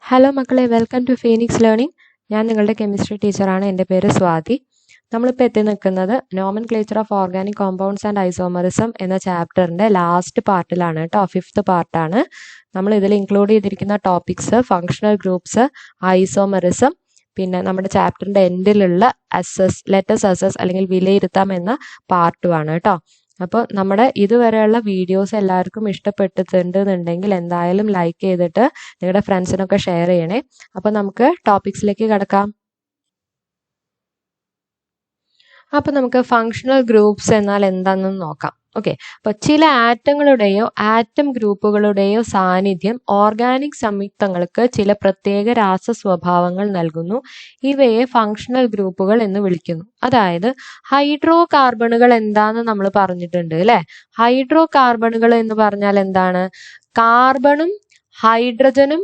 Hello മക്കളെ, welcome to Phoenix learning. ഞാൻ നിങ്ങളുടെ കെമിസ്ട്രി ടീച്ചറാണ്. എൻ്റെ പേര് സ്വാതി. നമ്മളിപ്പോൾ എത്തി നിൽക്കുന്നത് nomenclature of organic compounds and isomerism എന്ന ചാപ്റ്ററിൻ്റെ ലാസ്റ്റ് പാർട്ടിലാണ് കേട്ടോ. 5th പാർട്ടാണ്. നമ്മൾ ഇതിൽ ഇൻക്ലൂഡ് ചെയ്തിരിക്കുന്ന ടോപ്പിക്സ് ഫങ്ഷണൽ ഗ്രൂപ്പ്സ്, ഐസോമറിസം, പിന്നെ നമ്മുടെ ചാപ്റ്ററിൻ്റെ എൻഡിലുള്ള ലെറ്റസ് അസസ് അല്ലെങ്കിൽ വിലയിരുത്താം എന്ന പാർട്ടുമാണ് കേട്ടോ. അപ്പോൾ നമ്മുടെ ഇതുവരെയുള്ള വീഡിയോസ് എല്ലാവർക്കും ഇഷ്ടപ്പെട്ടിട്ടുണ്ടെന്നുണ്ടെങ്കിൽ എന്തായാലും ലൈക്ക് ചെയ്തിട്ട് നിങ്ങളുടെ ഫ്രണ്ട്സിനൊക്കെ ഷെയർ ചെയ്യണേ. അപ്പോൾ നമുക്ക് ടോപ്പിക്സിലേക്ക് കിടക്കാം. അപ്പോൾ നമുക്ക് ഫങ്ഷണൽ ഗ്രൂപ്പ്സ് എന്നാൽ എന്താണെന്ന് നോക്കാം. ഓക്കെ, അപ്പോൾ ചില ആറ്റങ്ങളുടെയോ ആറ്റം ഗ്രൂപ്പുകളുടെയോ സാന്നിധ്യം ഓർഗാനിക് സംയുക്തങ്ങൾക്ക് ചില പ്രത്യേക രാസ സ്വഭാവങ്ങൾ നൽകുന്നു. ഇവയെ ഫങ്ഷണൽ ഗ്രൂപ്പുകൾ എന്ന് വിളിക്കുന്നു. അതായത് ഹൈഡ്രോ കാർബണുകൾ എന്താന്ന് നമ്മൾ പറഞ്ഞിട്ടുണ്ട് അല്ലെ. ഹൈഡ്രോ കാർബണുകൾ എന്ന് പറഞ്ഞാൽ എന്താണ്? കാർബണും ഹൈഡ്രജനും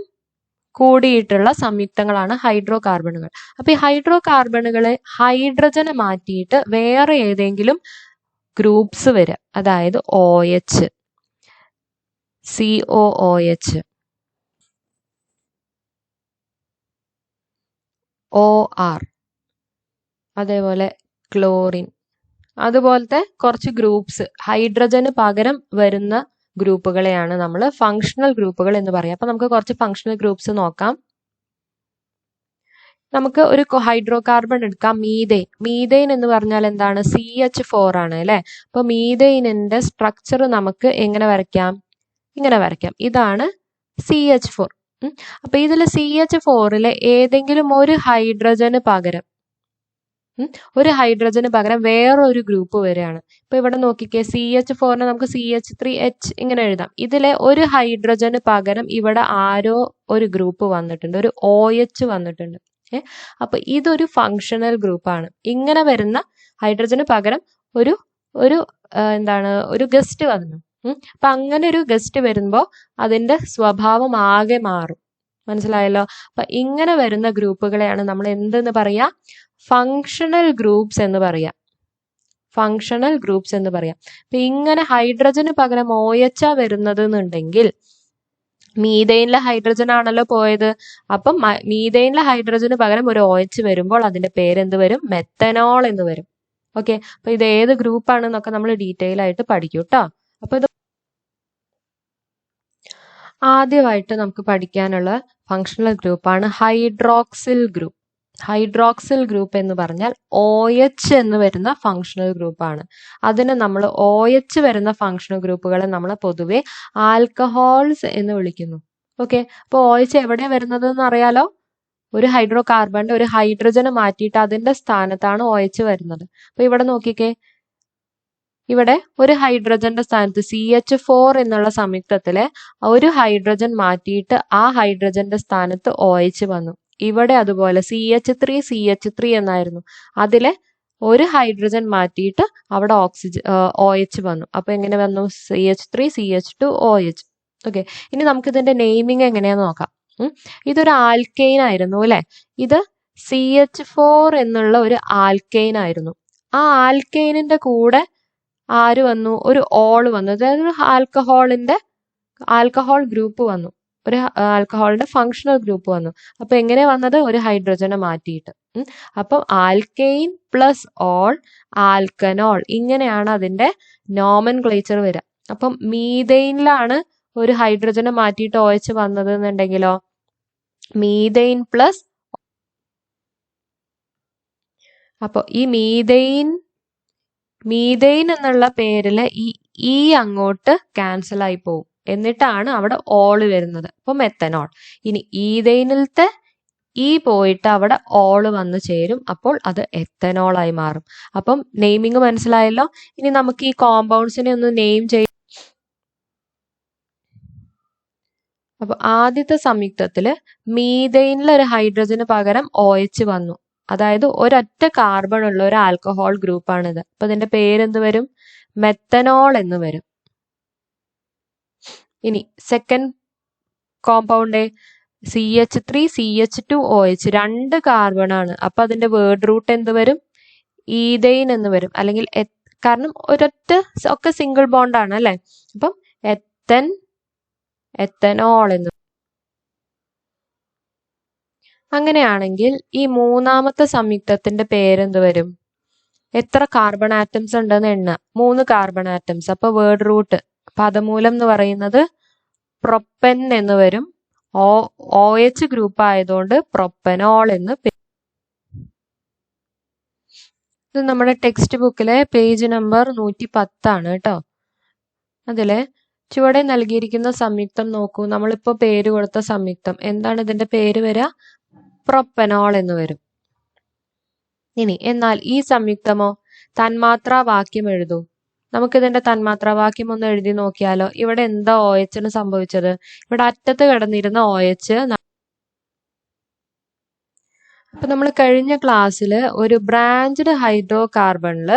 കൂടിയിട്ടുള്ള സംയുക്തങ്ങളാണ് ഹൈഡ്രോ കാർബണുകൾ. അപ്പൊ ഈ ഹൈഡ്രോ കാർബണുകളെ ഹൈഡ്രജനെ മാറ്റിയിട്ട് വേറെ ഏതെങ്കിലും ഗ്രൂപ്പ്സ് വരിക, അതായത് OH, COOH, OR, അതേപോലെ ക്ലോറിൻ, അതുപോലത്തെ കുറച്ച് ഗ്രൂപ്പ്സ് ഹൈഡ്രജന് പകരം വരുന്ന ഗ്രൂപ്പുകളെയാണ് നമ്മൾ ഫങ്ഷണൽ ഗ്രൂപ്പുകൾ എന്ന് പറയുക. അപ്പൊ നമുക്ക് കുറച്ച് ഫങ്ഷണൽ ഗ്രൂപ്പ്സ് നോക്കാം. നമുക്ക് ഒരു ഹൈഡ്രോ കാർബൺ എടുക്കാം, മീതെയിൻ. മീതെയിൻ എന്ന് പറഞ്ഞാൽ എന്താണ്? CH4 ആണ് അല്ലെ. അപ്പൊ മീതെയിനിന്റെ സ്ട്രക്ചർ നമുക്ക് എങ്ങനെ വരയ്ക്കാം? ഇങ്ങനെ വരയ്ക്കാം. ഇതാണ് CH4. അപ്പൊ ഇതിൽ CH4-ലെ ഏതെങ്കിലും ഒരു ഹൈഡ്രജന് പകരം വേറൊരു ഗ്രൂപ്പ് വരികയാണ്. ഇപ്പൊ ഇവിടെ നോക്കിക്കേ, CH4-നെ നമുക്ക് CH3H ഇങ്ങനെ എഴുതാം. ഇതിലെ ഒരു ഹൈഡ്രജന് പകരം ഇവിടെ ആരോ ഒരു ഗ്രൂപ്പ് വന്നിട്ടുണ്ട്, ഒരു OH വന്നിട്ടുണ്ട്. അപ്പൊ ഇതൊരു ഫങ്ഷണൽ ഗ്രൂപ്പാണ്. ഇങ്ങനെ വരുന്ന ഹൈഡ്രജന് പകരം ഒരു ഗസ്റ്റ് വന്നു. അപ്പൊ അങ്ങനെ ഒരു ഗസ്റ്റ് വരുമ്പോ അതിന്റെ സ്വഭാവം ആകെ മാറും. മനസ്സിലായല്ലോ? അപ്പൊ ഇങ്ങനെ വരുന്ന ഗ്രൂപ്പുകളെയാണ് നമ്മൾ എന്തെന്ന് പറയാ? ഫങ്ഷണൽ ഗ്രൂപ്പ്സ് എന്ന് പറയാം. ഫങ്ഷണൽ ഗ്രൂപ്പ്സ് എന്ന് പറയാം. അപ്പൊ ഇങ്ങനെ ഹൈഡ്രജന് പകരം OH വരുന്നത് എന്നുണ്ടെങ്കിൽ, മീതെയിനിലെ ഹൈഡ്രജൻ ആണല്ലോ പോയത്. അപ്പം മീതെയിനിലെ ഹൈഡ്രജന് പകരം ഒരു OH വരുമ്പോൾ അതിന്റെ പേരെന്ത് വരും? മെത്തനോൾ എന്ന് വരും. ഓക്കെ, അപ്പൊ ഇത് ഏത് ഗ്രൂപ്പാണെന്നൊക്കെ നമ്മൾ ഡീറ്റെയിൽ ആയിട്ട് പഠിക്കും കേട്ടോ. അപ്പൊ ഇത് ആദ്യമായിട്ട് നമുക്ക് പഠിക്കാനുള്ള ഫങ്ഷണൽ ഗ്രൂപ്പാണ് ഹൈഡ്രോക്സിൽ ഗ്രൂപ്പ്. ഹൈഡ്രോക്സിൽ ഗ്രൂപ്പ് എന്ന് പറഞ്ഞാൽ OH എന്ന് വരുന്ന ഫങ്ഷണൽ ഗ്രൂപ്പാണ്. അതിന് നമ്മൾ OH വരുന്ന ഫങ്ഷണൽ ഗ്രൂപ്പുകളെ നമ്മൾ പൊതുവെ ആൽക്കഹോൾസ് എന്ന് വിളിക്കുന്നു. ഓക്കെ, അപ്പോൾ OH എവിടെ വരുന്നത് എന്ന് അറിയാലോ? ഒരു ഹൈഡ്രോ കാർബണിന്റെ ഒരു ഹൈഡ്രജന് മാറ്റിയിട്ട് അതിന്റെ സ്ഥാനത്താണ് OH വരുന്നത്. അപ്പൊ ഇവിടെ നോക്കിക്കേ, ഇവിടെ ഒരു ഹൈഡ്രജന്റെ സ്ഥാനത്ത് CH4 എന്നുള്ള സംയുക്തത്തിലെ ഒരു ഹൈഡ്രജൻ മാറ്റിയിട്ട് ആ ഹൈഡ്രജന്റെ സ്ഥാനത്ത് OH വന്നു. ഇവിടെ അതുപോലെ CH3 എന്നായിരുന്നു. അതിലെ ഒരു ഹൈഡ്രജൻ മാറ്റിയിട്ട് അവിടെ OH വന്നു. അപ്പൊ എങ്ങനെ വന്നു? CH3 CH2 OH. ഓക്കെ, ഇനി നമുക്ക് ഇതിന്റെ നെയിമിങ് എങ്ങനെയാന്ന് നോക്കാം. ഇതൊരു ആൽക്കെയിൻ ആയിരുന്നു അല്ലെ. ഇത് CH4 എന്നുള്ള ഒരു ആൽക്കെയിൻ ആയിരുന്നു. ആ ആൽക്കെയിനിന്റെ കൂടെ ആര് വന്നു? ഒരു ഓൾ വന്നു. അതായത് ആൽക്കഹോൾ ഗ്രൂപ്പ് വന്നു. ഒരു ആൽക്കഹോളിന്റെ ഫങ്ഷണൽ ഗ്രൂപ്പ് വന്നു. അപ്പൊ എങ്ങനെ വന്നത്? ഒരു ഹൈഡ്രജനെ മാറ്റിയിട്ട്. അപ്പം ആൽക്കെയിൻ പ്ലസ് ഓൾ, ആൽക്കനോൾ, ഇങ്ങനെയാണ് അതിന്റെ നോമൻക്ലേച്ചർ വരിക. അപ്പം മീതെയിനിലാണ് ഒരു ഹൈഡ്രജനെ മാറ്റിയിട്ട് OH വന്നത് എന്നുണ്ടെങ്കിലോ, മീതെയിൻ പ്ലസ്. അപ്പൊ ഈ മീതെയിൻ എന്നുള്ള പേരില് ഈ അങ്ങോട്ട് ക്യാൻസൽ ആയി പോകും. എന്നിട്ടാണ് അവിടെ ഓള് വരുന്നത്. അപ്പൊ മെത്തനോൾ. ഇനി ഈതെയിനിലത്തെ പോയിട്ട് അവിടെ ഓള് വന്ന് ചേരും. അപ്പോൾ അത് എത്തനോൾ ആയി മാറും. അപ്പം നെയിമിങ് മനസ്സിലായല്ലോ. ഇനി നമുക്ക് ഈ കോമ്പൗണ്ട്സിനെ ഒന്ന് നെയിം ചെയ്യാം. അപ്പൊ ആദ്യത്തെ സംയുക്തത്തില് മീതെയിനിൽ ഒരു ഹൈഡ്രജന് പകരം OH വന്നു. അതായത് ഒരൊറ്റ കാർബൺ ഉള്ള ഒരു ആൽക്കഹോൾ ഗ്രൂപ്പാണിത്. അപ്പൊ ഇതിന്റെ പേരെന്ത് വരും? മെത്തനോൾ എന്ന് വരും. ഇനി second compound CH3 CH2 OH, 2 carbon ആണ്. അപ്പൊ അതിന്റെ വേർഡ് റൂട്ട് എന്ത് വരും? ഈതെയിൻ എന്ന് വരും. അല്ലെങ്കിൽ കാരണം ഒക്കെ സിംഗിൾ ബോണ്ട് ആണ് അല്ലെ. അപ്പം എത്തനോൾ എന്ന് അങ്ങനെയാണെങ്കിൽ ഈ മൂന്നാമത്തെ സംയുക്തത്തിന്റെ പേരെന്ത് വരും? എത്ര കാർബൺ ആറ്റംസ് ഉണ്ടെന്ന് എണ്ണ. 3 കാർബൺ ആറ്റംസ്. അപ്പൊ വേർഡ് റൂട്ട് പദമൂലം എന്ന് പറയുന്നത് പ്രൊപ്പൻ എന്ന് വരും. OH ഗ്രൂപ്പ് ആയതുകൊണ്ട് പ്രൊപ്പനോൾ എന്ന്. ഇത് നമ്മുടെ ടെക്സ്റ്റ് ബുക്കിലെ പേജ് നമ്പർ 110 ആണ് കേട്ടോ. അതിലെ ചുവടെ നൽകിയിരിക്കുന്ന സംയുക്തം നോക്കൂ. നമ്മളിപ്പോ പേര് കൊടുത്ത സംയുക്തം എന്താണ്? ഇതിന്റെ പേര് വരിക പ്രൊപ്പനോൾ എന്ന് വരും. ഇനി എന്നാൽ ഈ സംയുക്തമോ? തന്മാത്രാവാക്യം എഴുതൂ. നമുക്കിതിന്റെ തന്മാത്രാവാക്യം ഒന്ന് എഴുതി നോക്കിയാലോ. ഇവിടെ എന്താ OH ന് സംഭവിച്ചത്? ഇവിടെ അറ്റത്ത് കിടന്നിരുന്ന OH. അപ്പൊ നമ്മൾ കഴിഞ്ഞ ക്ലാസ്സിൽ ഒരു ബ്രാഞ്ച്ഡ് ഹൈഡ്രോ കാർബണിൽ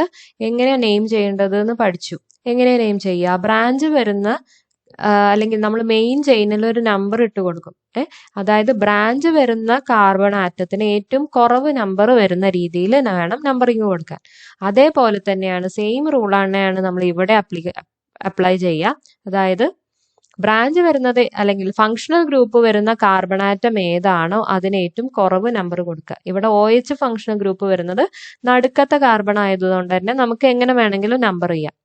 എങ്ങനെയാ നെയിം ചെയ്യേണ്ടത് എന്ന് പഠിച്ചു. എങ്ങനെയാ നെയിം ചെയ്യുക? ബ്രാഞ്ച് വരുന്ന അല്ലെങ്കിൽ നമ്മൾ മെയിൻ ചെയിനിൽ ഒരു നമ്പർ ഇട്ട് കൊടുക്കും. അതായത് ബ്രാഞ്ച് വരുന്ന കാർബൺ ആറ്റത്തിന് ഏറ്റവും കുറവ് നമ്പർ വരുന്ന രീതിയിൽ വേണം നമ്പറിങ് കൊടുക്കാൻ. അതേപോലെ തന്നെയാണ്, സെയിം റൂൾ തന്നെയാണ് നമ്മൾ ഇവിടെ അപ്ലൈ ചെയ്യുക. അതായത് ബ്രാഞ്ച് വരുന്നത് അല്ലെങ്കിൽ ഫങ്ഷണൽ ഗ്രൂപ്പ് വരുന്ന കാർബൺ ആറ്റം ഏതാണോ അതിന് ഏറ്റവും കുറവ് നമ്പർ കൊടുക്കുക. ഇവിടെ OH ഫങ്ഷണൽ ഗ്രൂപ്പ് വരുന്നത് നടുക്കത്തെ കാർബൺ ആയതുകൊണ്ട് തന്നെ നമുക്ക് എങ്ങനെ വേണമെങ്കിലും നമ്പർ ചെയ്യാം.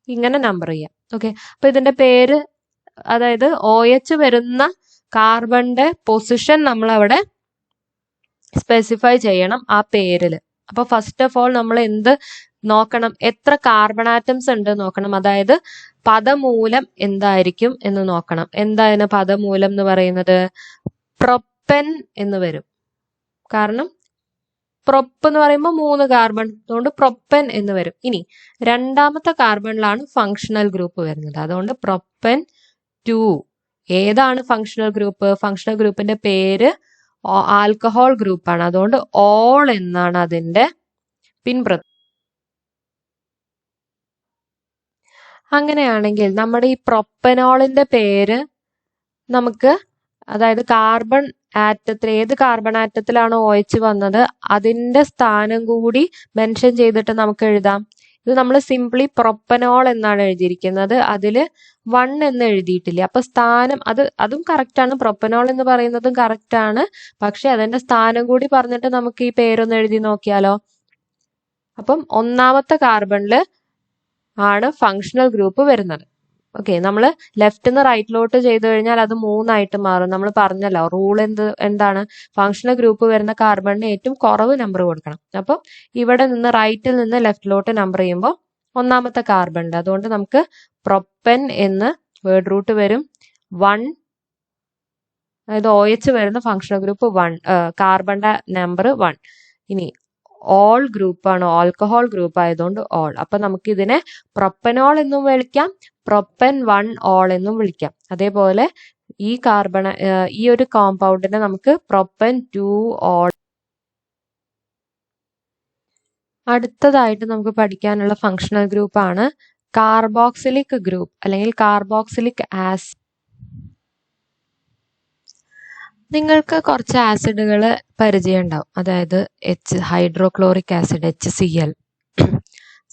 ഇങ്ങനെ നമ്പർ ചെയ്യാം. ഓക്കെ. അപ്പൊ ഇതിന്റെ പേര്, അതായത് OH വരുന്ന കാർബണിന്റെ പൊസിഷൻ നമ്മൾ അവിടെ സ്പെസിഫൈ ചെയ്യണം ആ പേരിൽ. അപ്പൊ ഫസ്റ്റ് ഓഫ് ഓൾ നമ്മൾ എന്ത് നോക്കണം? എത്ര കാർബൺ ആറ്റംസ് ഉണ്ട് നോക്കണം. അതായത് പദമൂലം എന്തായിരിക്കും എന്ന് നോക്കണം. എന്താണ് പദമൂലം എന്ന് പറയുന്നത്? പ്രൊപ്പൻ എന്ന് വരും. കാരണം പ്രൊപ്പ് എന്ന് പറയുമ്പോൾ 3 കാർബൺ, അതുകൊണ്ട് പ്രൊപ്പൻ എന്ന് വരും. ഇനി രണ്ടാമത്തെ കാർബണിലാണ് ഫങ്ഷണൽ ഗ്രൂപ്പ് വരുന്നത്. അതുകൊണ്ട് പ്രൊപ്പൻ 2. ഏതാണ് ഫങ്ഷണൽ ഗ്രൂപ്പ്? ഫങ്ഷണൽ ഗ്രൂപ്പിന്റെ പേര് ആൽക്കഹോൾ ഗ്രൂപ്പാണ്. അതുകൊണ്ട് ഓൾ എന്നാണ് അതിന്റെ പിൻപ്രത്യം. അങ്ങനെയാണെങ്കിൽ നമ്മുടെ ഈ പ്രൊപ്പനോളിന്റെ പേര് നമുക്ക്, അതായത് കാർബൺ ആറ്റത്തിൽ ഏത് കാർബൺ ആറ്റത്തിലാണോ OH വന്നത് അതിന്റെ സ്ഥാനം കൂടി മെൻഷൻ ചെയ്തിട്ട് നമുക്ക് എഴുതാം. ഇത് നമ്മൾ സിംപ്ലി പ്രൊപ്പനോൾ എന്നാണ് എഴുതിയിരിക്കുന്നത്. അതിൽ 1 എന്ന് എഴുതിയിട്ടില്ല. അപ്പൊ സ്ഥാനം അതും കറക്റ്റ് ആണ്. പ്രൊപ്പനോൾ എന്ന് പറയുന്നതും കറക്റ്റ് ആണ്. പക്ഷെ അതിന്റെ സ്ഥാനം കൂടി പറഞ്ഞിട്ട് നമുക്ക് ഈ പേരൊന്ന് എഴുതി നോക്കിയാലോ. അപ്പം ഒന്നാമത്തെ കാർബണില് ആണ് ഫങ്ഷണൽ ഗ്രൂപ്പ് വരുന്നത്. ഓക്കെ. നമ്മൾ ലെഫ്റ്റ് നിന്ന് റൈറ്റിലോട്ട് ചെയ്തു കഴിഞ്ഞാൽ അത് 3 ആയിട്ട് മാറും. നമ്മൾ പറഞ്ഞല്ലോ റൂൾ എന്താണ്? ഫങ്ഷണൽ ഗ്രൂപ്പ് വരുന്ന കാർബണിന് ഏറ്റവും കുറവ് നമ്പർ കൊടുക്കണം. അപ്പോൾ ഇവിടെ നിന്ന് റൈറ്റിൽ നിന്ന് ലെഫ്റ്റിലോട്ട് നമ്പർ ചെയ്യുമ്പോൾ ഒന്നാമത്തെ കാർബണിൽ, അതുകൊണ്ട് നമുക്ക് പ്രൊപ്പൻ എന്ന് വേർഡ് റൂട്ട് വരും 1. അതായത് OH വരുന്ന ഫങ്ഷണൽ ഗ്രൂപ്പ് 1, കാർബണിന്റെ നമ്പർ 1. ഇനി ഓൾ ഗ്രൂപ്പാണ്, ആൽക്കഹോൾ ഗ്രൂപ്പ് ആയതുകൊണ്ട് ഓൾ. അപ്പൊ നമുക്ക് ഇതിനെ പ്രൊപ്പനോൾ എന്നും വിളിക്കാം, പ്രൊപ്പൻ 1 ഓൾ എന്നും വിളിക്കാം. അതേപോലെ ഈ ഒരു കോമ്പൗണ്ടിനെ നമുക്ക് പ്രൊപ്പൻ 2 ഓൾ. അടുത്തതായിട്ട് നമുക്ക് പഠിക്കാനുള്ള ഫങ്ഷണൽ ഗ്രൂപ്പാണ് കാർബോക്സിലിക് ഗ്രൂപ്പ് അല്ലെങ്കിൽ കാർബോക്സിലിക് ആസിഡ്. നിങ്ങൾക്ക് കുറച്ച് ആസിഡുകൾ പരിചയം ഉണ്ടാവും. അതായത് hydrochloric acid HCl,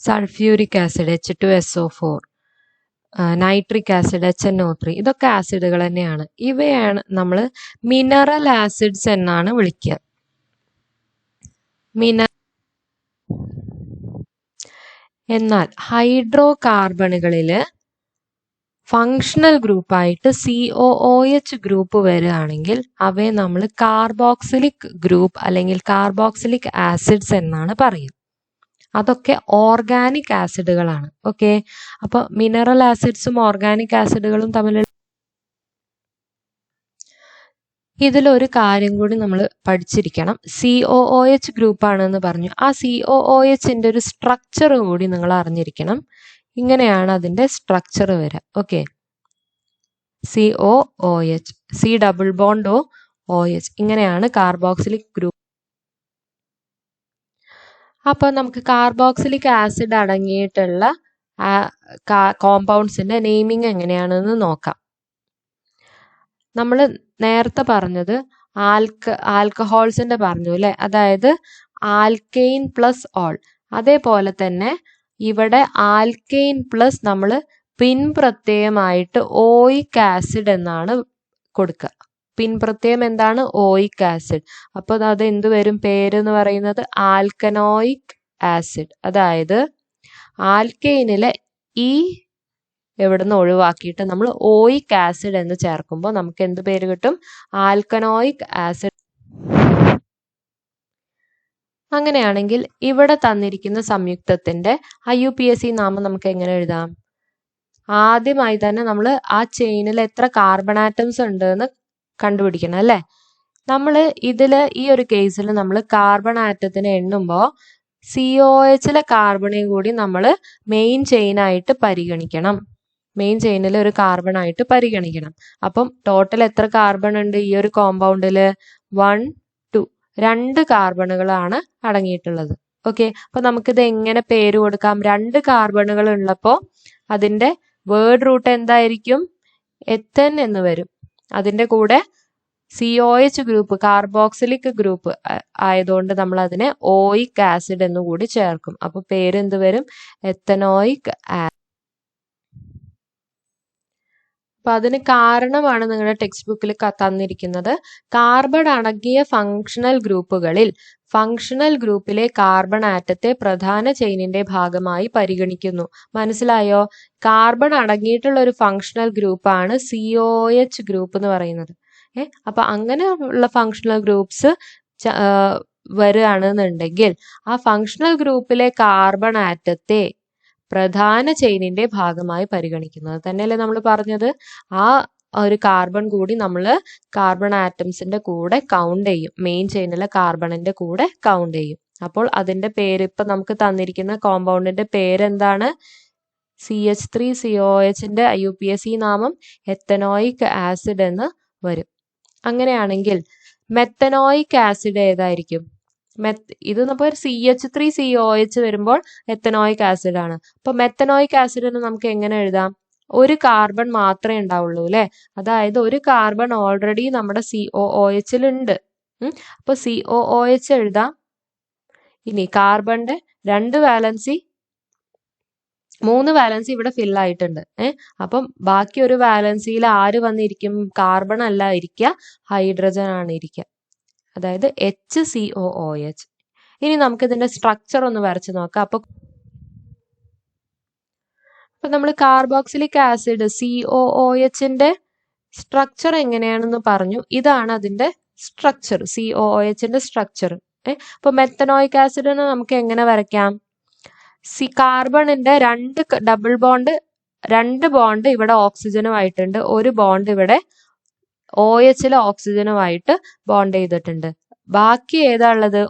sulphuric acid H2SO4, nitric acid HNO3. ഇതൊക്കെ ആസിഡുകൾ തന്നെയാണ്. ഇവയാണ് നമ്മൾ മിനറൽ ആസിഡ്സ് എന്നാണ് വിളിക്കുക. എന്നാൽ ഹൈഡ്രോ കാർബണുകളിൽ ഫങ്ഷണൽ ഗ്രൂപ്പായിട്ട് COOH ഗ്രൂപ്പ് വരികയാണെങ്കിൽ അവയെ നമ്മൾ കാർബോക്സിലിക് ഗ്രൂപ്പ് അല്ലെങ്കിൽ കാർബോക്സിലിക് ആസിഡ്സ് എന്നാണ് പറയുക. അതൊക്കെ ഓർഗാനിക് ആസിഡുകളാണ്. ഓക്കെ. അപ്പൊ മിനറൽ ആസിഡ്സും ഓർഗാനിക് ആസിഡുകളും തമ്മിലുള്ള ഇതിലൊരു കാര്യം കൂടി നമ്മൾ പഠിച്ചിരിക്കണം. COOH ഗ്രൂപ്പാണെന്ന് പറഞ്ഞു. ആ COOHന്റെ ഒരു സ്ട്രക്ചർ കൂടി നിങ്ങൾ അറിഞ്ഞിരിക്കണം. ഇങ്ങനെയാണ് അതിന്റെ സ്ട്രക്ചർ വരിക. Okay. COOH, C double bond OH, ഇങ്ങനെയാണ് കാർബോക്സിലിക് ഗ്രൂപ്പ്. അപ്പൊ നമുക്ക് കാർബോക്സിലിക് ആസിഡ് അടങ്ങിയിട്ടുള്ള കോമ്പൗണ്ട്സിന്റെ നെയിമിങ് എങ്ങനെയാണെന്ന് നോക്കാം. നമ്മൾ നേരത്തെ പറഞ്ഞത് ആൽക്കഹോൾസിന്റെ പറഞ്ഞു അല്ലെ, അതായത് ആൽക്കെയിൻ പ്ലസ് ഓൾ. അതേപോലെ തന്നെ ഇവിടെ ആൽക്കെയിൻ പ്ലസ് നമ്മൾ പിൻപ്രത്യയമായിട്ട് ഓയിക് ആസിഡ് എന്നാണ് കൊടുക്കുക. പിൻപ്രത്യയം എന്താണ്? Oic acid. അപ്പോൾ അത് എന്ത് വരും? പേരെന്ന് പറയുന്നത് ആൽക്കനോയിക് ആസിഡ്. അതായത് ആൽക്കെയിനിലെ ഈ എവിടുന്ന് ഒഴിവാക്കിയിട്ട് നമ്മൾ ഓയിക് ആസിഡ് എന്ന് ചേർക്കുമ്പോൾ നമുക്ക് എന്ത് പേര് കിട്ടും? ആൽക്കനോയിക് ആസിഡ്. അങ്ങനെയാണെങ്കിൽ ഇവിടെ തന്നിരിക്കുന്ന സംയുക്തത്തിന്റെ IUPAC നാമം നമുക്ക് എങ്ങനെ എഴുതാം? ആദ്യമായി തന്നെ നമ്മൾ ആ ചെയിനിൽ എത്ര കാർബൺ ആറ്റംസ് ഉണ്ട് എന്ന് കണ്ടുപിടിക്കണം അല്ലേ? നമ്മൾ ഈ ഒരു കേസിൽ നമ്മൾ കാർബൺ ആറ്റത്തിനെ എണ്ണുമ്പോൾ COHലെ കാർബണേയും കൂടി നമ്മൾ മെയിൻ ചെയിനായിട്ട് പരിഗണിക്കണം. മെയിൻ ചെയിനിൽ ഒരു കാർബൺ ആയിട്ട് പരിഗണിക്കണം. അപ്പം ടോട്ടൽ എത്ര കാർബൺ ഉണ്ട് ഈ ഒരു കോമ്പൗണ്ടിൽ? 1, 2 2 കാർബണുകളാണ് അടങ്ങിയിട്ടുള്ളത്. ഓക്കെ, അപ്പൊ നമുക്കിത് എങ്ങനെ പേര് കൊടുക്കാം? 2 കാർബണുകൾ ഉള്ളപ്പോൾ അതിന്റെ വേർഡ് റൂട്ട് എന്തായിരിക്കും? എത്തൻ എന്ന് വരും. അതിന്റെ കൂടെ COH ഗ്രൂപ്പ്, കാർബോക്സിലിക് ഗ്രൂപ്പ് ആയതുകൊണ്ട് നമ്മൾ അതിനെ ഓയിക് ആസിഡ് എന്ന് കൂടി ചേർക്കും. അപ്പൊ പേരെന്ത് വരും? Ethanoic acid. അപ്പൊ അതിന് കാരണമാണ് നിങ്ങളുടെ ടെക്സ്റ്റ് ബുക്കിൽ തന്നിരിക്കുന്നത്. കാർബൺ അടങ്ങിയ ഫങ്ഷണൽ ഗ്രൂപ്പുകളിൽ ഫങ്ഷണൽ ഗ്രൂപ്പിലെ കാർബൺ ആറ്റത്തെ പ്രധാന ചെയിനിന്റെ ഭാഗമായി പരിഗണിക്കുന്നു. മനസ്സിലായോ? കാർബൺ അടങ്ങിയിട്ടുള്ള ഒരു ഫങ്ഷണൽ ഗ്രൂപ്പാണ് COH ഗ്രൂപ്പ് എന്ന് പറയുന്നത്. അപ്പൊ അങ്ങനെ ഉള്ള ഫങ്ഷണൽ ഗ്രൂപ്പ്സ് വരികയാണെന്നുണ്ടെങ്കിൽ ആ ഫങ്ഷണൽ ഗ്രൂപ്പിലെ കാർബൺ ആറ്റത്തെ പ്രധാന ചെയിനിന്റെ ഭാഗമായി പരിഗണിക്കുന്നത് തന്നെയല്ലേ നമ്മൾ പറഞ്ഞത്? ആ ഒരു കാർബൺ കൂടി നമ്മൾ കാർബൺ ആറ്റംസിന്റെ കൂടെ കൗണ്ട് ചെയ്യും. മെയിൻ ചെയിനിലെ കാർബണിന്റെ കൂടെ കൗണ്ട് ചെയ്യും. അപ്പോൾ അതിന്റെ പേര് ഇപ്പൊ നമുക്ക് തന്നിരിക്കുന്ന കോമ്പൗണ്ടിന്റെ പേരെന്താണ്? CH3COHന്റെ IUPAC നാമം എത്തനോയിക് ആസിഡ് എന്ന് വരും. അങ്ങനെയാണെങ്കിൽ മെത്തനോയിക് ആസിഡ് ഏതായിരിക്കും? ഇത് നമ്മൾ CH3COH വരുമ്പോൾ എത്തനോയിക് ആസിഡ് ആണ്. അപ്പൊ മെത്തനോയിക് ആസിഡിന് നമുക്ക് എങ്ങനെ എഴുതാം? ഒരു കാർബൺ മാത്രമേ ഉണ്ടാവുള്ളൂ അല്ലെ? അതായത് ഒരു കാർബൺ ഓൾറെഡി നമ്മുടെ COOHൽ ഉണ്ട്. അപ്പൊ COOH എഴുതാം. ഇനി കാർബണിന്റെ 3 വാലൻസി ഇവിടെ ഫിൽ ആയിട്ടുണ്ട്. അപ്പം ബാക്കി ഒരു വാലൻസിയിൽ ആര് വന്നിരിക്കും? കാർബൺ അല്ല ഇരിക്കുക, ഹൈഡ്രജൻ ആണ് ഇരിക്കുക. അതായത് HCOOH. ഇനി നമുക്ക് ഇതിന്റെ സ്ട്രക്ചർ ഒന്ന് വരച്ചു നോക്കാം. അപ്പൊ നമ്മൾ കാർബോക്സിലിക് ആസിഡ് COOHന്റെ സ്ട്രക്ചർ എങ്ങനെയാണെന്ന് പറഞ്ഞു. ഇതാണ് അതിന്റെ സ്ട്രക്ചർ, COOHന്റെ സ്ട്രക്ചർ. അപ്പൊ മെത്തനോയിക് ആസിഡിന് നമുക്ക് എങ്ങനെ വരയ്ക്കാം? കാർബണിന്റെ 2 ബോണ്ട് ഇവിടെ ഓക്സിജനുമായിട്ടുണ്ട്, ഒരു ബോണ്ട് ഇവിടെ OHലെ ഓക്സിജനുമായിട്ട് ബോണ്ട് ചെയ്തിട്ടുണ്ട്. ബാക്കി ഏതാ ഉള്ളത്?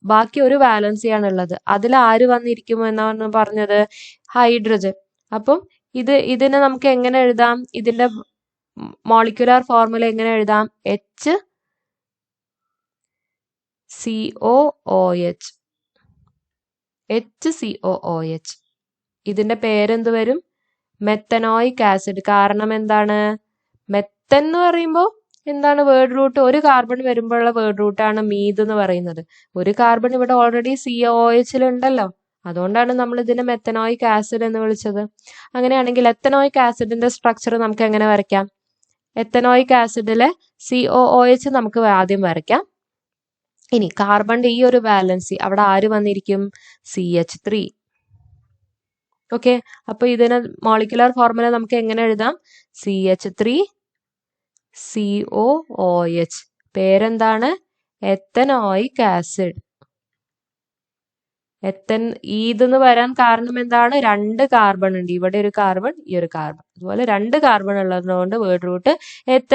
ബാക്കി ഒരു വാലൻസിയാണ് ഉള്ളത്. അതിൽ ആര് വന്നിരിക്കും എന്നാണ് പറഞ്ഞത്? ഹൈഡ്രജൻ. അപ്പം ഇതിനെ നമുക്ക് എങ്ങനെ എഴുതാം? ഇതിന്റെ മോളിക്യുലാർ ഫോർമുല എങ്ങനെ എഴുതാം? HCOOH. ഇതിന്റെ പേരെന്ത് വരും? Methanoic acid. കാരണം എന്താണ്? മെത്തൻ എന്ന് പറയുമ്പോൾ എന്താണ് വേർഡ് റൂട്ട്? ഒരു കാർബൺ വരുമ്പോഴുള്ള വേർഡ് റൂട്ടാണ് മീത് എന്ന് പറയുന്നത്. ഒരു കാർബൺ ഇവിടെ ഓൾറെഡി COOHൽ ഉണ്ടല്ലോ, അതുകൊണ്ടാണ് നമ്മൾ ഇതിനെ മെത്തനോയിക് ആസിഡ് എന്ന് വിളിച്ചത്. അങ്ങനെയാണെങ്കിൽ എത്തനോയിക് ആസിഡിന്റെ സ്ട്രക്ചർ നമുക്ക് എങ്ങനെ വരയ്ക്കാം? എത്തനോയിക് ആസിഡിലെ COOH നമുക്ക് ആദ്യം വരയ്ക്കാം. ഇനി കാർബണിന്റെ ഈ ഒരു വാലൻസി അവിടെ ആര് വന്നിരിക്കും? CH3. ഓക്കെ, അപ്പൊ ഇതിന് മോളിക്യുലർ ഫോർമുല നമുക്ക് എങ്ങനെ എഴുതാം? CH3COOH. പേരെന്താണ്? Ethanoic acid. ഇതെന്ന് വരാൻ കാരണം എന്താണ്? 2 കാർബൺ ഉണ്ട്. ഇവിടെ ഒരു കാർബൺ, ഈ ഒരു കാർബൺ. അതുപോലെ 2 കാർബൺ ഉള്ളതുകൊണ്ട് വേർഡ് റൂട്ട്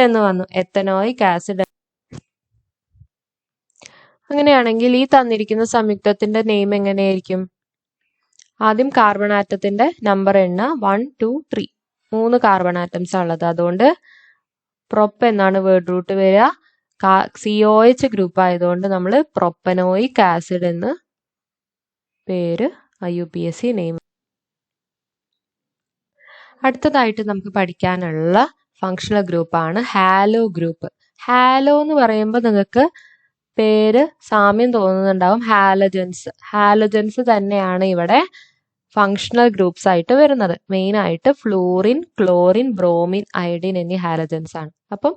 എന്ന് വന്നു, എത്തനോയിക് ആസിഡ്. അങ്ങനെയാണെങ്കിൽ ഈ തന്നിരിക്കുന്ന സംയുക്തത്തിന്റെ നെയിം എങ്ങനെയായിരിക്കും? ആദ്യം കാർബൺ ആറ്റത്തിന്റെ നമ്പർ എണ്ണ 1, 2, 3. 3 കാർബൺ ആറ്റംസ് ഉള്ളത്. അതുകൊണ്ട് പ്രൊപ്പ് എന്നാണ് വേർഡ് റൂട്ട് വരിക. COH ഗ്രൂപ്പ് ആയതുകൊണ്ട് നമ്മൾ പ്രൊപ്പനോയിക് ആസിഡ് എന്ന് പേര് IUPAC നെയിം. അടുത്തതായിട്ട് നമുക്ക് പഠിക്കാനുള്ള ഫങ്ഷണൽ ഗ്രൂപ്പാണ് ഹാലോ ഗ്രൂപ്പ്. ഹാലോ എന്ന് പറയുമ്പോൾ നിങ്ങൾക്ക് പേര് സാമ്യം തോന്നുന്നുണ്ടാവും. ഹാലജൻസ് തന്നെയാണ് ഇവിടെ ഫങ്ഷണൽ ഗ്രൂപ്പ്സ് ആയിട്ട് വരുന്നത്. മെയിൻ ആയിട്ട് ഫ്ലൂറിൻ, ക്ലോറിൻ, ബ്രോമിൻ, അയഡിൻ എന്നീ ഹാലജൻസ് ആണ്. അപ്പം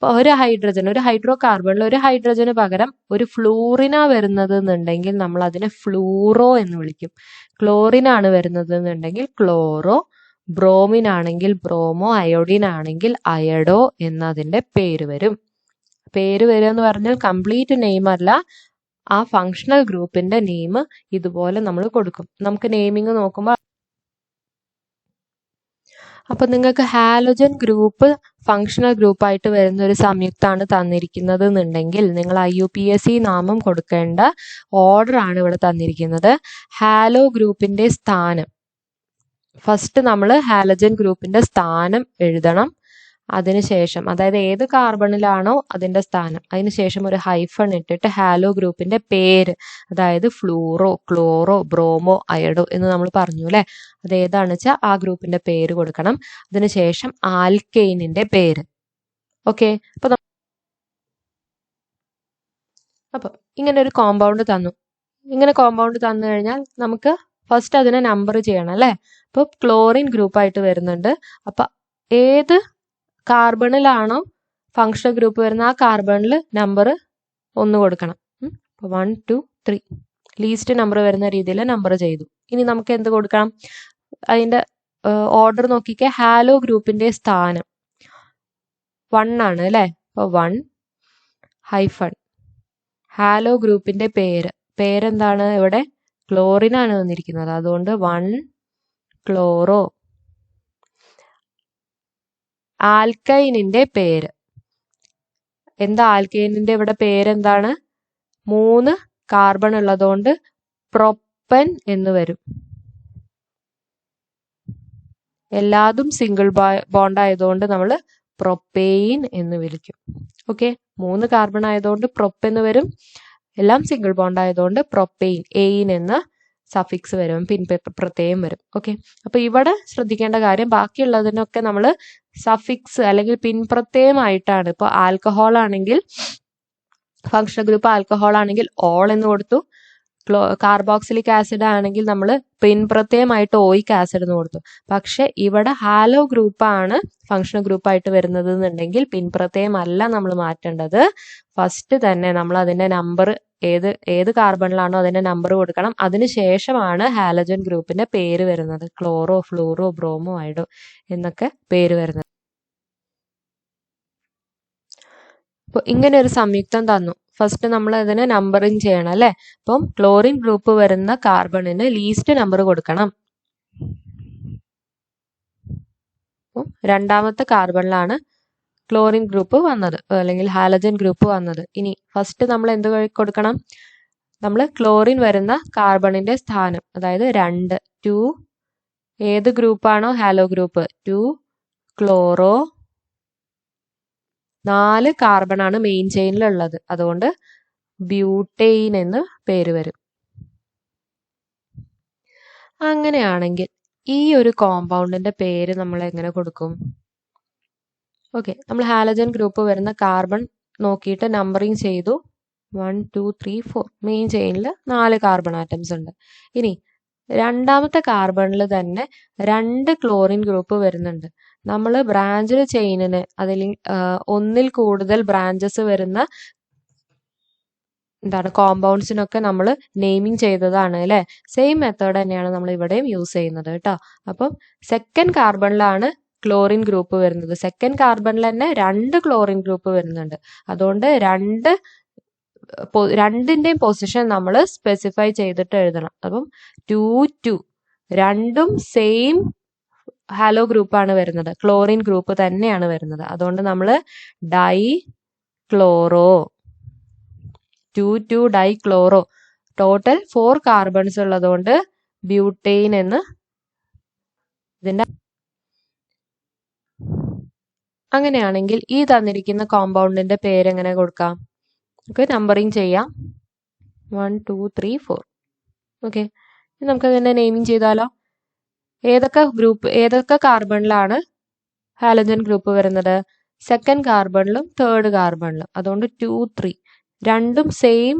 ഒരു ഹൈഡ്രജൻ, ഒരു ഹൈഡ്രോ കാർബണിൽ ഒരു ഹൈഡ്രജന് പകരം ഒരു ഫ്ലൂറിനാ വരുന്നത് എന്നുണ്ടെങ്കിൽ നമ്മൾ അതിനെ ഫ്ലൂറോ എന്ന് വിളിക്കും. ക്ലോറിനാണ് വരുന്നത് എന്നുണ്ടെങ്കിൽ ക്ലോറോ, ബ്രോമിൻ ആണെങ്കിൽ ബ്രോമോ, അയോഡിൻ ആണെങ്കിൽ അയഡോ എന്നതിന്റെ പേര് വരും. പേര് വരും എന്ന് പറഞ്ഞാൽ കംപ്ലീറ്റ് നെയിം അല്ല, ആ ഫങ്ഷണൽ ഗ്രൂപ്പിന്റെ നെയിം ഇതുപോലെ നമ്മൾ കൊടുക്കും. നമുക്ക് നെയിമിങ് നോക്കുമ്പോൾ അപ്പൊ നിങ്ങൾക്ക് ഹാലോജൻ ഗ്രൂപ്പ് ഫങ്ഷണൽ ഗ്രൂപ്പായിട്ട് വരുന്ന ഒരു സംയുക്തമാണ് തന്നിരിക്കുന്നത് എന്നുണ്ടെങ്കിൽ നിങ്ങൾ IUPAC നാമം കൊടുക്കേണ്ട ഓർഡർ ആണ് ഇവിടെ തന്നിരിക്കുന്നത്. ഹാലോ ഗ്രൂപ്പിന്റെ സ്ഥാനം, ഫസ്റ്റ് നമ്മൾ ഹാലജൻ ഗ്രൂപ്പിന്റെ സ്ഥാനം എഴുതണം. അതിനുശേഷം അതായത് ഏത് കാർബണിലാണോ അതിന്റെ സ്ഥാനം, അതിനുശേഷം ഒരു ഹൈഫൺ ഇട്ടിട്ട് ഹാലോ ഗ്രൂപ്പിന്റെ പേര്, അതായത് ഫ്ലൂറോ, ക്ലോറോ, ബ്രോമോ, അയഡോ എന്ന് നമ്മൾ പറഞ്ഞു അല്ലെ, അത് ഏതാണെന്ന് വെച്ചാൽ ആ ഗ്രൂപ്പിന്റെ പേര് കൊടുക്കണം. അതിനുശേഷം ആൽക്കെയിനിന്റെ പേര്. ഓക്കെ, അപ്പൊ ഇങ്ങനെ ഒരു കോമ്പൗണ്ട് തന്നു. ഇങ്ങനെ കോമ്പൗണ്ട് തന്നു കഴിഞ്ഞാൽ നമുക്ക് ഫസ്റ്റ് അതിനെ നമ്പർ ചെയ്യണം അല്ലെ. അപ്പൊ ക്ലോറിൻ ഗ്രൂപ്പായിട്ട് വരുന്നുണ്ട്. അപ്പൊ ഏത് കാർബണിലാണോ ഫങ്ഷണൽ ഗ്രൂപ്പ് വരുന്ന ആ കാർബണിൽ നമ്പർ 1 കൊടുക്കണം. 1 2 3 ലീസ്റ്റ് നമ്പർ വരുന്ന രീതിയിൽ നമ്പർ ചെയ്തു. ഇനി നമുക്ക് എന്ത് കൊടുക്കണം, അതിന്റെ ഓർഡർ നോക്കിക്കേ. ഹാലോ ഗ്രൂപ്പിന്റെ സ്ഥാനം 1 ആണ് അല്ലെ. അപ്പൊ 1 ഹൈഫൺ ഹാലോ ഗ്രൂപ്പിന്റെ പേരെന്താണ്, ഇവിടെ ക്ലോറിനാണ് വന്നിരിക്കുന്നത്, അതുകൊണ്ട് 1 ക്ലോറോ. ആൽക്കൈനിന്റെ പേര് എന്താ, ആൽക്കൈനിന്റെ ഇവിടെ പേരെന്താണ്, 3 കാർബൺ ഉള്ളതുകൊണ്ട് പ്രൊപ്പൻ എന്ന് വരും. എല്ലാതും സിംഗിൾ ബോണ്ട് ആയതുകൊണ്ട് നമ്മൾ പ്രൊപ്പെയിൻ എന്ന് വിളിക്കും. ഓക്കെ, 3 കാർബൺ ആയതുകൊണ്ട് പ്രൊപ്പ് എന്ന് വരും, എല്ലാം സിംഗിൾ ബോണ്ട് ആയതുകൊണ്ട് പ്രൊപ്പെയിൻ, എയിൻ എന്ന സഫിക്സ് വരും, പിൻ പ്രത്യയം വരും. ഓക്കെ, അപ്പൊ ഇവിടെ ശ്രദ്ധിക്കേണ്ട കാര്യം, ബാക്കിയുള്ളതിനൊക്കെ നമ്മൾ സഫിക്സ് അല്ലെങ്കിൽ പിൻ പ്രത്യയമായിട്ടാണ്. ഇപ്പൊ ആൽക്കഹോൾ ആണെങ്കിൽ, ഫങ്ഷണൽ ഗ്രൂപ്പ് ആൽക്കഹോൾ ആണെങ്കിൽ ഓൾ എന്ന് കൊടുത്തു. കാർബോക്സിലിക് ആസിഡ് ആണെങ്കിൽ നമ്മൾ പിൻ പ്രത്യയമായിട്ട് ഓയിക് ആസിഡ് എന്ന് കൊടുത്തു. പക്ഷെ ഇവിടെ ഹാലോ ഗ്രൂപ്പാണ് ഫങ്ഷണൽ ഗ്രൂപ്പായിട്ട് വരുന്നത് എന്നുണ്ടെങ്കിൽ പിൻ പ്രത്യയം അല്ല നമ്മൾ മാറ്റേണ്ടത്. ഫസ്റ്റ് തന്നെ നമ്മൾ അതിന്റെ നമ്പർ, ഏത് കാർബണിലാണോ അതിന്റെ നമ്പർ കൊടുക്കണം. അതിനുശേഷമാണ് ഹാലജൻ ഗ്രൂപ്പിന്റെ പേര് വരുന്നത്, ക്ലോറോ, ഫ്ലൂറോ, ബ്രോമോ, അയഡോ എന്നൊക്കെ പേര് വരുന്നത്. അപ്പൊ ഇങ്ങനെ ഒരു സംയുക്തം തന്നു. ഫസ്റ്റ് നമ്മൾ അതിനെ നമ്പറിങ് ചെയ്യണം അല്ലെ. അപ്പം ക്ലോറിൻ ഗ്രൂപ്പ് വരുന്ന കാർബണിന് ലീസ്റ്റ് നമ്പർ കൊടുക്കണം. രണ്ടാമത്തെ കാർബണിലാണ് ക്ലോറിൻ ഗ്രൂപ്പ് വന്നത്, അല്ലെങ്കിൽ ഹാലജൻ ഗ്രൂപ്പ് വന്നത്. ഇനി ഫസ്റ്റ് നമ്മൾ എന്ത് കൊടുക്കണം, നമ്മൾ ക്ലോറിൻ വരുന്ന കാർബണിന്റെ സ്ഥാനം, അതായത് 2 ഏത് ഗ്രൂപ്പാണോ ഹാലോ ഗ്രൂപ്പ്, 2 ക്ലോറോ. 4 കാർബൺ ആണ് മെയിൻ ചെയിനിലുള്ളത്, അതുകൊണ്ട് ബ്യൂട്ടെയിൻ എന്ന് പേര് വരും. അങ്ങനെയാണെങ്കിൽ ഈ ഒരു കോമ്പൗണ്ടിന്റെ പേര് നമ്മൾ എങ്ങനെ കൊടുക്കും? ഓക്കെ, നമ്മൾ ഹാലജൻ ഗ്രൂപ്പ് വരുന്ന കാർബൺ നോക്കിയിട്ട് നമ്പറിങ് ചെയ്തു. 1 2 3 4 മെയിൻ ചെയിനിൽ 4 കാർബൺ ആറ്റംസ് ഉണ്ട്. ഇനി രണ്ടാമത്തെ കാർബണിൽ തന്നെ 2 ക്ലോറിൻ ഗ്രൂപ്പ് വരുന്നുണ്ട്. നമ്മൾ ബ്രാഞ്ച് ചെയിനിന് അതിൽ ഒന്നിൽ കൂടുതൽ ബ്രാഞ്ചസ് വരുന്ന കോമ്പൗണ്ട്സിനൊക്കെ നമ്മൾ നെയിമിങ് ചെയ്തതാണ് അല്ലെ. സെയിം മെത്തേഡ് തന്നെയാണ് നമ്മൾ ഇവിടെയും യൂസ് ചെയ്യുന്നത് കേട്ടോ. അപ്പം സെക്കൻഡ് കാർബണിലാണ് ക്ലോറിൻ ഗ്രൂപ്പ് വരുന്നത്. സെക്കൻഡ് കാർബണിൽ തന്നെ 2 ക്ലോറിൻ ഗ്രൂപ്പ് വരുന്നുണ്ട്. അതുകൊണ്ട് രണ്ടിന്റെയും പൊസിഷൻ നമ്മൾ സ്പെസിഫൈ ചെയ്തിട്ട് എഴുതണം. അപ്പം 2 2 രണ്ടും സെയിം ഹാലോ ഗ്രൂപ്പാണ് വരുന്നത്, ക്ലോറിൻ ഗ്രൂപ്പ് തന്നെയാണ് വരുന്നത്. അതുകൊണ്ട് നമ്മൾ dichloro, 2 2 dichloro. Total 4 carbons ഉള്ളതുകൊണ്ട് ബ്യൂട്ടെയിൻ എന്ന് ഇതിന്റെ. അങ്ങനെയാണെങ്കിൽ ഈ തന്നിരിക്കുന്ന കോമ്പൗണ്ടിന്റെ പേരെങ്ങനെ കൊടുക്കാം? നമുക്ക് നമ്പറിങ് ചെയ്യാം. 1 2 3 4. ഓക്കെ, നമുക്ക് അതിന്റെ നെയിമിങ് ചെയ്താലോ. ഏതൊക്കെ കാർബണിലാണ് ഹാലജൻ ഗ്രൂപ്പ് വരുന്നത്? സെക്കൻഡ് കാർബണിലും തേർഡ് കാർബണിലും. അതുകൊണ്ട് 2 3 രണ്ടും സെയിം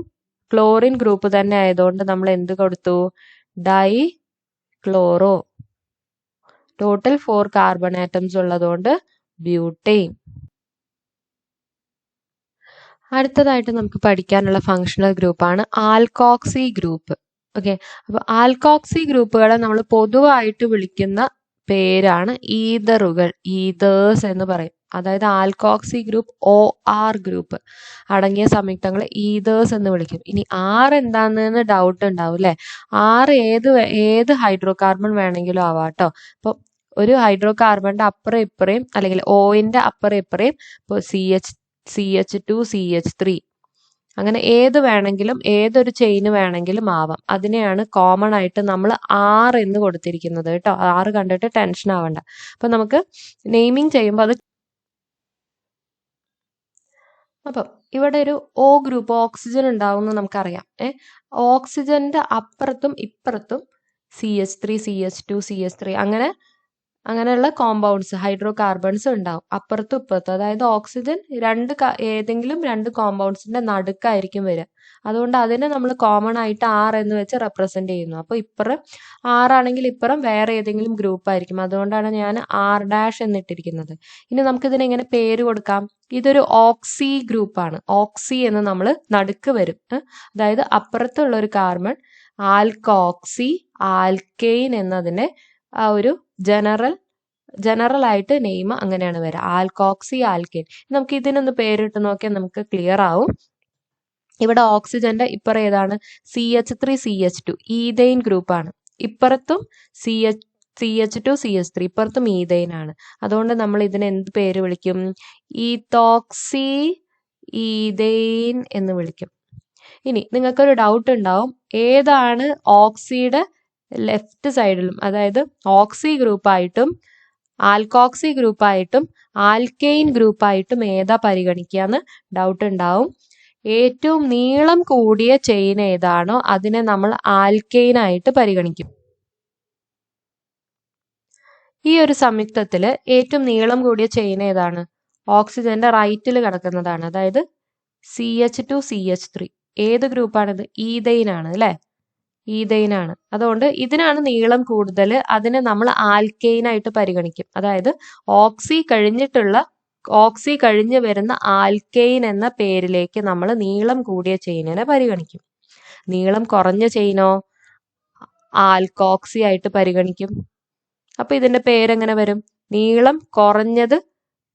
ക്ലോറിൻ ഗ്രൂപ്പ് തന്നെ ആയതുകൊണ്ട് നമ്മൾ എന്ത് കൊടുത്തു? Dichloro. Total 4 carbon atoms ഉള്ളതുകൊണ്ട് ബ്യൂട്ടെയിൻ. അടുത്തതായിട്ട് നമുക്ക് പഠിക്കാനുള്ള ഫങ്ഷണൽ ഗ്രൂപ്പാണ് ആൽക്കോക്സി ഗ്രൂപ്പ്. ഓക്കെ, അപ്പൊ ആൽക്കോക്സി ഗ്രൂപ്പുകളെ നമ്മൾ പൊതുവായിട്ട് വിളിക്കുന്ന പേരാണ് ഈതറുകൾ, ഈതേഴ്സ് എന്ന് പറയും. അതായത് ആൽക്കോക്സി ഗ്രൂപ്പ്, OR ഗ്രൂപ്പ് അടങ്ങിയ സംയുക്തങ്ങളെ ഈതേഴ്സ് എന്ന് വിളിക്കും. ഇനി R എന്താണെന്ന് ഡൗട്ട് ഉണ്ടാവും അല്ലെ. R ഏത് ഹൈഡ്രോ കാർബൺ വേണമെങ്കിലും ആവാട്ടോ. അപ്പൊ ഒരു ഹൈഡ്രോ കാർബണിന്റെ അപ്പുറം ഇപ്പുറയും അല്ലെങ്കിൽ ഓയിന്റെ അപ്പുറം ഇപ്പുറയും ഇപ്പോൾ CH2 CH3 അങ്ങനെ ഏത് വേണമെങ്കിലും ഏതൊരു ചെയിന് വേണമെങ്കിലും ആവാം. അതിനെയാണ് കോമൺ ആയിട്ട് നമ്മൾ R എന്ന് കൊടുത്തിരിക്കുന്നത് കേട്ടോ. R കണ്ടിട്ട് ടെൻഷൻ ആവണ്ട. അപ്പൊ നമുക്ക് നെയിമിങ് ചെയ്യുമ്പോൾ അത് അപ്പം ഇവിടെ ഒരു O ഗ്രൂപ്പ് ഓക്സിജൻ ഉണ്ടാവുമെന്ന് നമുക്കറിയാം. ഓക്സിജന്റെ അപ്പുറത്തും ഇപ്പുറത്തും CH3 CH2 CH3 അങ്ങനെയുള്ള കോമ്പൗണ്ട്സ് ഹൈഡ്രോ കാർബൺസ് ഉണ്ടാവും അപ്പുറത്തും ഇപ്പുറത്തും. അതായത് ഓക്സിജൻ ഏതെങ്കിലും രണ്ട് കോമ്പൗണ്ട്സിന്റെ നടുക്കായിരിക്കും വരിക. അതുകൊണ്ട് അതിനെ നമ്മൾ കോമൺ ആയിട്ട് R എന്ന് വെച്ച് റെപ്രസെന്റ് ചെയ്യുന്നു. അപ്പൊ ഇപ്പുറം R ആണെങ്കിൽ ഇപ്പുറം വേറെ ഏതെങ്കിലും ഗ്രൂപ്പ് ആയിരിക്കും. അതുകൊണ്ടാണ് ഞാൻ R' എന്നിട്ടിരിക്കുന്നത്. ഇനി നമുക്ക് ഇതിനെ എങ്ങനെ പേര് കൊടുക്കാം? ഇതൊരു ഓക്സി ഗ്രൂപ്പാണ്. ഓക്സി എന്ന് നമ്മൾ നടുക്ക് വരും. അതായത് അപ്പുറത്തുള്ള ഒരു കാർബൺ ആൽക്കോക്സി, ആൽക്കെയിൻ എന്നതിനെ ആ ഒരു ജനറൽ ആയിട്ട് നെയിം അങ്ങനെയാണ് വരിക, ആൽക്കോക്സി ആൽക്കെയിൻ. നമുക്ക് ഇതിനൊന്ന് പേരിട്ട് നോക്കിയാൽ നമുക്ക് ക്ലിയർ ആവും. ഇവിടെ ഓക്സിജന്റെ ഇപ്പുറം ഏതാണ്? CH3 CH2 ഈതെയിൻ ഗ്രൂപ്പാണ്. ഇപ്പുറത്തും CH2 CH3 ഇപ്പുറത്തും ഈതെയിൻ ആണ്. അതുകൊണ്ട് നമ്മൾ ഇതിനെ എന്ത് പേര് വിളിക്കും? ഈത്തോക്സി ഈതെയിൻ എന്ന് വിളിക്കും. ഇനി നിങ്ങൾക്കൊരു ഡൗട്ട് ഉണ്ടാവും, ഏതാണ് ഓക്സിയുടെ ലെഫ്റ്റ് സൈഡിലും, അതായത് ഓക്സി ഗ്രൂപ്പായിട്ടും ആൽക്കോക്സി ഗ്രൂപ്പായിട്ടും ആൽക്കെയിൻ ഗ്രൂപ്പായിട്ടും ഏതാ പരിഗണിക്കാന്ന് ഡൗട്ട് ഉണ്ടാവും. ഏറ്റവും നീളം കൂടിയ ചെയിൻ ഏതാണോ അതിനെ നമ്മൾ ആൽക്കെയിൻ ആയിട്ട് പരിഗണിക്കും. ഈ ഒരു സംയുക്തത്തില് ഏറ്റവും നീളം കൂടിയ ചെയിൻ ഏതാണ്? ഓക്സിജന്റെ റൈറ്റിൽ കിടക്കുന്നതാണ്. അതായത് CH2 CH3 ഏത് ഗ്രൂപ്പാണിത്? ഈതെയിൻ ആണ് അല്ലെ, ഈതെയിൻ ആണ്. അതുകൊണ്ട് ഇതിനാണ് നീളം കൂടുതൽ, അതിനെ നമ്മൾ ആൽക്കെയിൻ ആയിട്ട് പരിഗണിക്കും. അതായത് ഓക്സി കഴിഞ്ഞ് വരുന്ന ആൽക്കെയിൻ എന്ന പേരിലേക്ക് നമ്മൾ നീളം കൂടിയ ചെയിനിനെ പരിഗണിക്കും. നീളം കുറഞ്ഞ ചെയിനോ ആൽക്കോക്സി ആയിട്ട് പരിഗണിക്കും. അപ്പൊ ഇതിന്റെ പേരെങ്ങനെ വരും? നീളം കുറഞ്ഞത്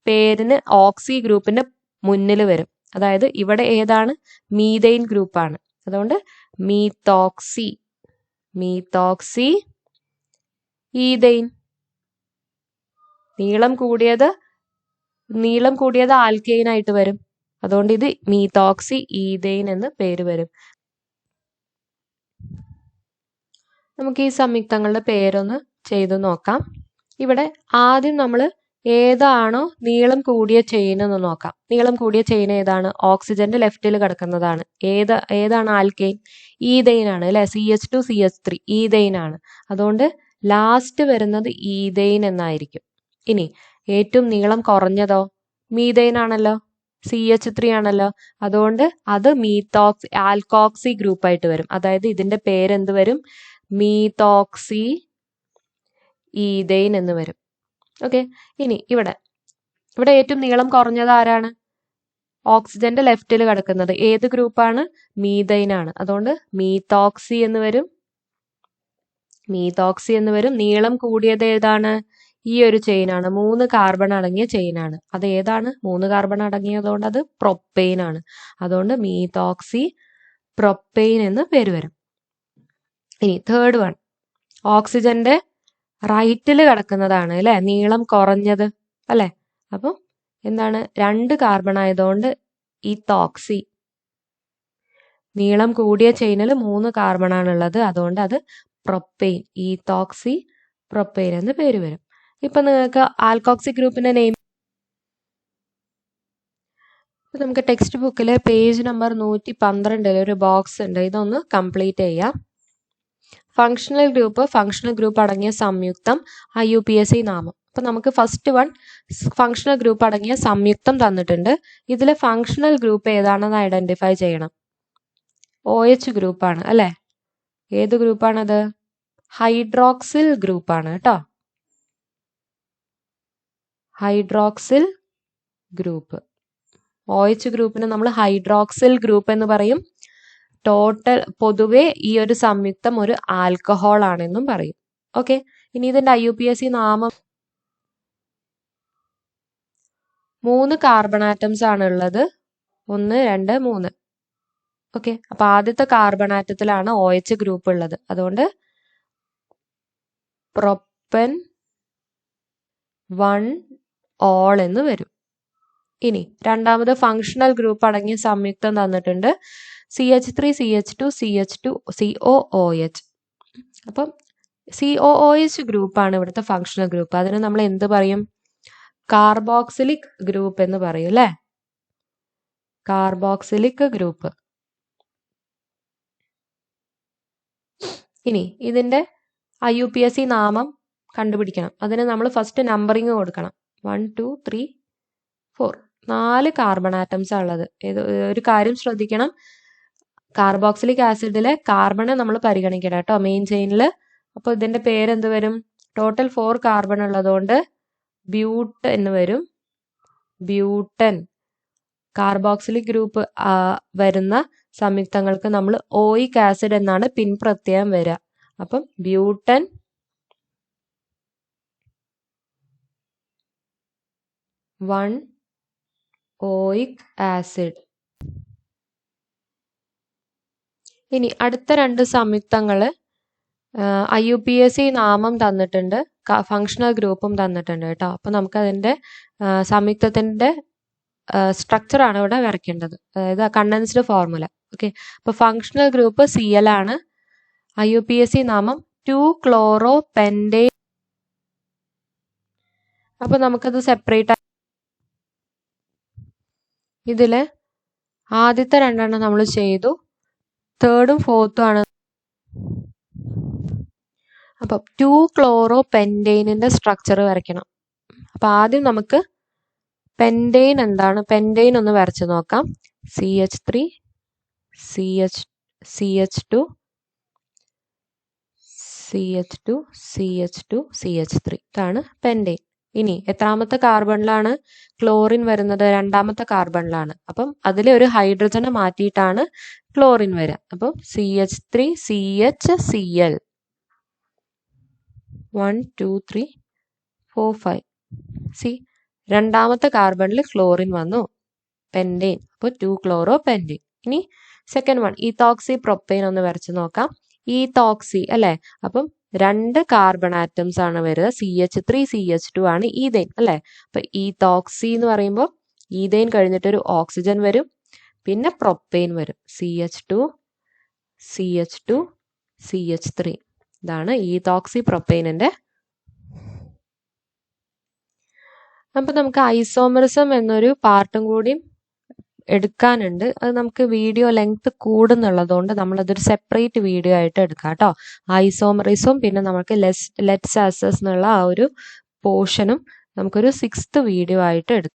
പേരിന് ഓക്സി ഗ്രൂപ്പിന്റെ മുന്നിൽ വരും. അതായത് ഇവിടെ ഏതാണ്? മീതെയിൻ ഗ്രൂപ്പാണ്. അതുകൊണ്ട് മീത്തോക്സി ഈതെയിൻ. നീളം കൂടിയത് ആൽക്കെയിൻ ആയിട്ട് വരും. അതുകൊണ്ട് ഇത് മീത്തോക്സി ഈതെയിൻ എന്ന് പേര് വരും. നമുക്ക് ഈ സംയുക്തങ്ങളുടെ പേരൊന്ന് ചെയ്തു നോക്കാം. ഇവിടെ ആദ്യം നമ്മൾ ഏതാണോ നീളം കൂടിയ ചെയിൻ എന്ന് നോക്കാം. നീളം കൂടിയ ചെയിൻ ഏതാണ്? ഓക്സിജന്റെ ലെഫ്റ്റിൽ കിടക്കുന്നതാണ്. ഏതാണ് ആൽക്കെയിൻ? ഈതെയിൻ ആണ് അല്ലെ. CH2 CH3 ഈതെയിൻ ആണ്. അതുകൊണ്ട് ലാസ്റ്റ് വരുന്നത് ഈതെയിൻ എന്നായിരിക്കും. ഇനി ഏറ്റവും നീളം കുറഞ്ഞതോ? മീതെയിൻ ആണല്ലോ, CH3 ആണല്ലോ. അതുകൊണ്ട് അത് ആൽക്കോക്സി ഗ്രൂപ്പായിട്ട് വരും. അതായത് ഇതിന്റെ പേരെന്ത് വരും? മീത്തോക്സി ഈതെയിൻ എന്ന് വരും. ഓക്കെ, ഇനി ഇവിടെ ഏറ്റവും നീളം കുറഞ്ഞത് ആരാണ്? ഓക്സിജന്റെ ലെഫ്റ്റിൽ കിടക്കുന്നത് ഏത് ഗ്രൂപ്പാണ്? മീതെയിൻ ആണ്. അതുകൊണ്ട് മീത്തോക്സി എന്ന് വരും. നീളം കൂടിയത് ഏതാണ്? ഈ ഒരു ചെയിനാണ്, 3 കാർബൺ അടങ്ങിയ ചെയിനാണ്. അത് ഏതാണ്? 3 കാർബൺ അടങ്ങിയതുകൊണ്ട് അത് പ്രൊപ്പെയിൻ ആണ്. അതുകൊണ്ട് മീത്തോക്സി പ്രൊപ്പെയിൻ എന്ന് പേര് വരും. ഇനി തേർഡ് വൺ, ഓക്സിജന്റെ റൈറ്റിൽ കിടക്കുന്നതാണ് അല്ലെ നീളം കുറഞ്ഞത് അല്ലെ. അപ്പം എന്താണ്? 2 കാർബൺ ആയതുകൊണ്ട് ഈത്തോക്സി. നീളം കൂടിയ ചെയിനിൽ 3 കാർബൺ ആണുള്ളത്. അതുകൊണ്ട് അത് പ്രൊപ്പെയിൻ, ഈത്തോക്സി പ്രൊപ്പെയിൻ എന്ന് പേര് വരും. ഇപ്പൊ നിങ്ങൾക്ക് ആൽക്കോക്സി ഗ്രൂപ്പിന്റെ നെയിം നമുക്ക് ടെക്സ്റ്റ് ബുക്കിൽ പേജ് നമ്പർ 112 ഒരു ബോക്സ് ഉണ്ട്. ഇതൊന്ന് കംപ്ലീറ്റ് ചെയ്യാം. ഫങ്ഷണൽ ഗ്രൂപ്പ് അടങ്ങിയ സംയുക്തം IUPAC നാമം. അപ്പൊ നമുക്ക് ഫസ്റ്റ് വൺ ഫങ്ഷണൽ ഗ്രൂപ്പ് അടങ്ങിയ സംയുക്തം തന്നിട്ടുണ്ട്. ഇതിൽ ഫങ്ഷണൽ ഗ്രൂപ്പ് ഏതാണെന്ന് ഐഡന്റിഫൈ ചെയ്യണം. OH ഗ്രൂപ്പാണ് അല്ലെ. ഏത് ഗ്രൂപ്പാണത്? ഹൈഡ്രോക്സിൽ ഗ്രൂപ്പാണ് കേട്ടോ. Hydroxyl group. OH ഗ്രൂപ്പിന് നമ്മൾ ഹൈഡ്രോക്സിൽ ഗ്രൂപ്പ് എന്ന് പറയും. ടോട്ടൽ പൊതുവെ ഈ ഒരു സംയുക്തം ഒരു ആൽക്കഹോൾ ആണെന്നും പറയും. ഓക്കെ, ഇനി ഇതിന്റെ IUPAC നാമം 3 കാർബൺ ആറ്റംസ് ആണ് ഉള്ളത്. 1, 2, 3. ഓക്കെ, അപ്പൊ ആദ്യത്തെ കാർബൺ ആറ്റത്തിലാണ് OH ഗ്രൂപ്പ് ഉള്ളത്. അതുകൊണ്ട് പ്രൊപ്പൻ 1 ഓൾ എന്ന് വരും. ഇനി രണ്ടാമത് ഫങ്ഷണൽ ഗ്രൂപ്പ് അടങ്ങിയ സംയുക്തം തന്നിട്ടുണ്ട്. CH3 CH2 CH2 COOH. അപ്പം COOH ഗ്രൂപ്പാണ് ഇവിടുത്തെ ഫങ്ഷണൽ ഗ്രൂപ്പ്. അതിന് നമ്മൾ എന്ത് പറയും? കാർബോക്സിലിക് ഗ്രൂപ്പ് എന്ന് പറയും അല്ലെ? Carboxylic group. ഇനി ഇതിന്റെ IUPAC നാമം കണ്ടുപിടിക്കണം. അതിന് നമ്മൾ ഫസ്റ്റ് നമ്പറിങ് കൊടുക്കണം. 1 2 3 4. 4 കാർബൺ ആറ്റംസ് ഉള്ളത്. ഒരു കാര്യം ശ്രദ്ധിക്കണം, കാർബോക്സിലിക് ആസിഡിലെ കാർബണെ നമ്മൾ പരിഗണിക്കണം കേട്ടോ മെയിൻ ചെയിനിൽ. അപ്പോൾ ഇതിന്റെ പേര് എന്ത് വരും? ടോട്ടൽ 4 കാർബൺ ഉള്ളതുകൊണ്ട് ബ്യൂട്ട് എന്ന് വരും. ബ്യൂട്ടൻ. കാർബോക്സിലിക് ഗ്രൂപ്പ് വരുന്ന സംയുക്തങ്ങൾക്ക് നമ്മൾ ഓയിക് ആസിഡ് എന്നാണ് പിൻപ്രത്യയം വരിക. അപ്പം ബ്യൂട്ടൻ 1 ഓയിക് ആസിഡ്. ഇനി അടുത്ത 2 സംയുക്തങ്ങള് IUPAC നാമം തന്നിട്ടുണ്ട്, ഫങ്ഷണൽ ഗ്രൂപ്പും തന്നിട്ടുണ്ട് കേട്ടോ. അപ്പൊ നമുക്ക് അതിന്റെ സംയുക്തത്തിന്റെ സ്ട്രക്ചർ ആണ് ഇവിടെ വരയ്ക്കേണ്ടത്, അതായത് കണ്ടൻസ്ഡ് ഫോർമുല. ഓക്കെ, അപ്പൊ ഫങ്ഷണൽ ഗ്രൂപ്പ് Cl ആണ്. IUPAC നാമം 2-chloro-pentane. അപ്പൊ നമുക്കത് സെപ്പറേറ്റ്. ഇതില് ആദ്യത്തെ 2 നമ്മൾ ചെയ്തു, 3rd-ഉം 4th-ഉം ആണ്. അപ്പം 2-chloro-pentaneന്റെ സ്ട്രക്ചർ വരയ്ക്കണം. അപ്പൊ ആദ്യം നമുക്ക് പെൻറ്റെയിൻ എന്താണ്, പെൻറ്റെയിൻ ഒന്ന് വരച്ചു നോക്കാം. CH3 CH2 CH2 CH2 CH3 ഇതാണ് പെൻറ്റെയിൻ. ഇനി എത്രാമത്തെ കാർബണിലാണ് ക്ലോറിൻ വരുന്നത്? 2ാമത്തെ കാർബണിലാണ്. അപ്പം അതിലെ ഒരു ഹൈഡ്രജനെ മാറ്റിയിട്ടാണ് ക്ലോറിൻ വരിക. അപ്പം CH3 CHCl 1 2 3 4 5. സി 2ാമത്തെ കാർബണിൽ ക്ലോറിൻ വന്നു, പെൻറ്റെയിൻ. അപ്പോൾ 2-chloro-pentane. ഇനി സെക്കൻഡ് വൺ ഈത്തോക്സി പ്രൊപ്പൈൻ ഒന്ന് വരച്ച് നോക്കാം. ഈത്തോക്സി അല്ലെ? അപ്പം 2 കാർബൺ ആറ്റംസ് ആണ് വരിക. CH3 CH2 ആണ് ഈഥെയ്ൻ അല്ലെ? അപ്പൊ ഈത്തോക്സി എന്ന് പറയുമ്പോൾ ഈഥെയ്ൻ കഴിഞ്ഞിട്ടൊരു ഓക്സിജൻ വരും, പിന്നെ പ്രൊപ്പൈൻ വരും. CH2 CH2 CH3. ഇതാണ് ഈത്തോക്സി പ്രൊപ്പൈനിന്റെ. അപ്പൊ നമുക്ക് ഐസോമറിസം എന്നൊരു പാർട്ടും കൂടി എടുക്കാനുണ്ട്. അത് നമുക്ക് വീഡിയോ ലെങ്ത് കൂടുന്നുള്ളതുകൊണ്ട് നമ്മളതൊരു സെപ്പറേറ്റ് വീഡിയോ ആയിട്ട് എടുക്കാം കേട്ടോ. ഐസോമറിസം പിന്നെ നമുക്ക് ലെറ്റ്സ് അസസ് എന്നുള്ള ആ ഒരു പോർഷനും നമുക്കൊരു 6th വീഡിയോ ആയിട്ട് എടുക്കാം.